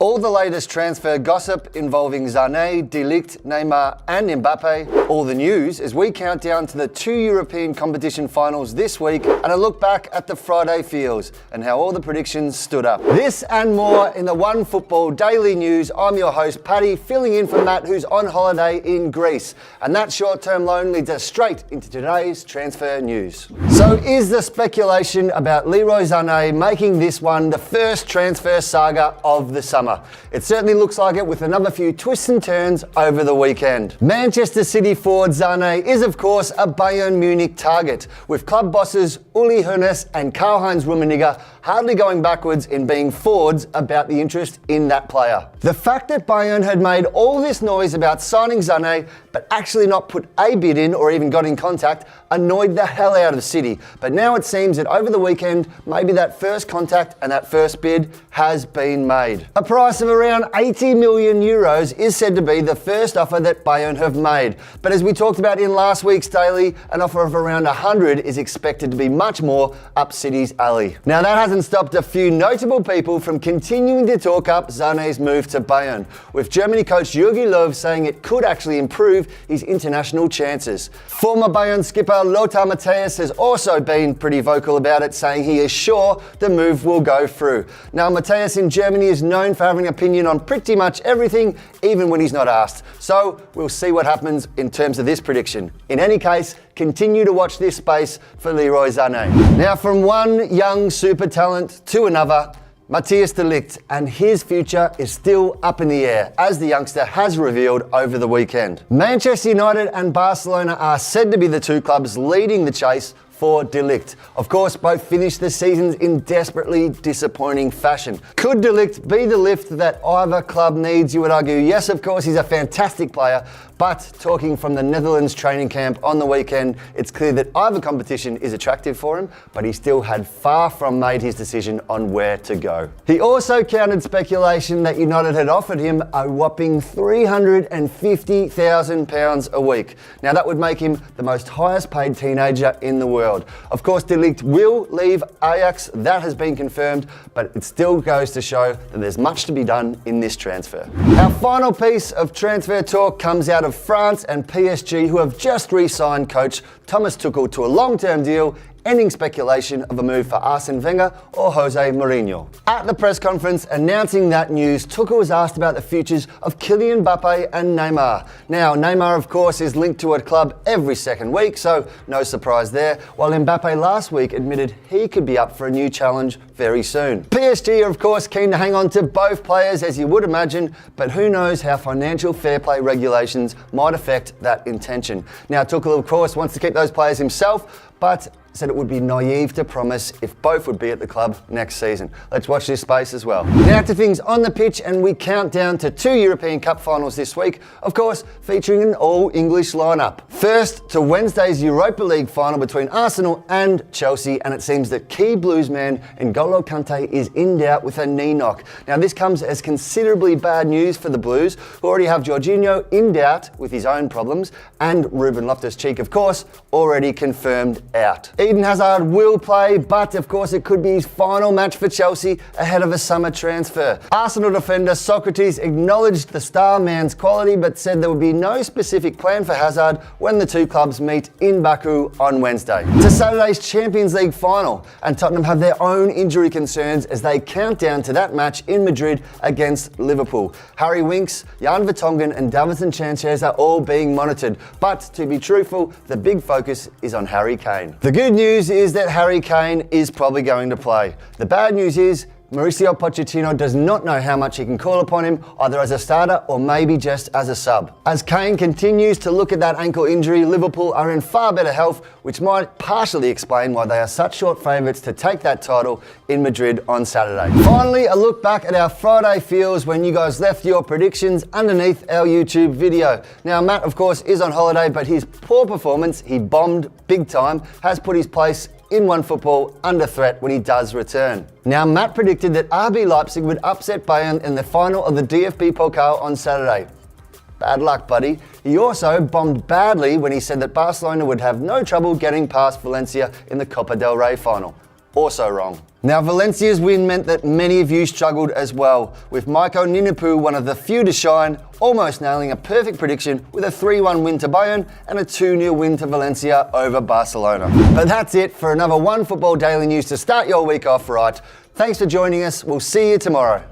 All the latest transfer gossip involving Sané, De Ligt, Neymar and Mbappe. All the news as we count down to the 2 European competition finals this week and a look back at the Friday feels and how all the predictions stood up. This and more in the One Football Daily News. I'm your host Paddy, filling in for Matt, who's on holiday in Greece. And that short-term loan leads us straight into today's transfer news. So is the speculation about Leroy Sané making this one the first transfer saga of the summer? It certainly looks like it, with another few twists and turns over the weekend. Manchester City forward Sané is of course a Bayern Munich target, with club bosses Uli Hoeneß and Karl-Heinz Rummenigge hardly going backwards in being forwards about the interest in that player. The fact that Bayern had made all this noise about signing Sané but actually not put a bid in or even got in contact annoyed the hell out of City. But now it seems that over the weekend, maybe that first contact and that first bid has been made. A price of around 80 million euros is said to be the first offer that Bayern have made. But as we talked about in last week's Daily, an offer of around 100 is expected to be much more up City's alley. Now that hasn't stopped a few notable people from continuing to talk up Sané's move to Bayern, with Germany coach Jogi Löw saying it could actually improve his international chances. Former Bayern skipper Lothar Matthäus has also been pretty vocal about it, saying he is sure the move will go through. Now Matthäus in Germany is known for having an opinion on pretty much everything, even when he's not asked. So we'll see what happens in terms of this prediction. In any case, continue to watch this space for Leroy Sané. Now from one young super talent to another, Matthijs de Ligt, and his future is still up in the air, as the youngster has revealed over the weekend. Manchester United and Barcelona are said to be the two clubs leading the chase for De Ligt. Of course, both finished the seasons in desperately disappointing fashion. Could De Ligt be the lift that either club needs? You would argue, yes, of course, he's a fantastic player, but talking from the Netherlands training camp on the weekend, it's clear that either competition is attractive for him, but he still had far from made his decision on where to go. He also countered speculation that United had offered him a whopping £350,000 a week. Now that would make him the most highest paid teenager in the world. Of course, De Ligt will leave Ajax, that has been confirmed, but it still goes to show that there's much to be done in this transfer. Our final piece of transfer talk comes out of France and PSG, who have just re-signed coach Thomas Tuchel to a long-term deal, ending speculation of a move for Arsene Wenger or Jose Mourinho. At the press conference announcing that news, Tuchel was asked about the futures of Kylian Mbappe and Neymar. Now, Neymar, of course, is linked to a club every second week, so no surprise there, while Mbappe last week admitted he could be up for a new challenge very soon. PSG are, of course, keen to hang on to both players, as you would imagine, but who knows how financial fair play regulations might affect that intention. Now, Tuchel, of course, wants to keep those players himself, but said it would be naive to promise if both would be at the club next season. Let's watch this space as well. Now to things on the pitch, and we count down to 2 European Cup finals this week, of course featuring an all-English lineup. First to Wednesday's Europa League final between Arsenal and Chelsea, and it seems that key Blues man N'Golo Kante is in doubt with a knee knock. Now this comes as considerably bad news for the Blues, who already have Jorginho in doubt with his own problems, and Ruben Loftus-Cheek, of course, already confirmed out. Eden Hazard will play, but of course it could be his final match for Chelsea ahead of a summer transfer. Arsenal defender Socrates acknowledged the star man's quality, but said there would be no specific plan for Hazard when the two clubs meet in Baku on Wednesday. To Saturday's Champions League final, and Tottenham have their own injury concerns as they count down to that match in Madrid against Liverpool. Harry Winks, Jan Vertonghen and Davinson Sanchez are all being monitored, but to be truthful, the big focus is on Harry Kane. The good news is that Harry Kane is probably going to play. The bad news is Mauricio Pochettino does not know how much he can call upon him, either as a starter or maybe just as a sub. As Kane continues to look at that ankle injury, Liverpool are in far better health, which might partially explain why they are such short favourites to take that title in Madrid on Saturday. Finally, a look back at our Friday feels when you guys left your predictions underneath our YouTube video. Now, Matt, of course, is on holiday, but his poor performance, he bombed big time, has put his place in One Football under threat when he does return. Now, Matt predicted that RB Leipzig would upset Bayern in the final of the DFB Pokal on Saturday. Bad luck, buddy. He also bombed badly when he said that Barcelona would have no trouble getting past Valencia in the Copa del Rey final. Also wrong. Now, Valencia's win meant that many of you struggled as well, with Maiko Ninipu, one of the few to shine, almost nailing a perfect prediction with a 3-1 win to Bayern and a 2-0 win to Valencia over Barcelona. But that's it for another One Football Daily News to start your week off right. Thanks for joining us. We'll see you tomorrow.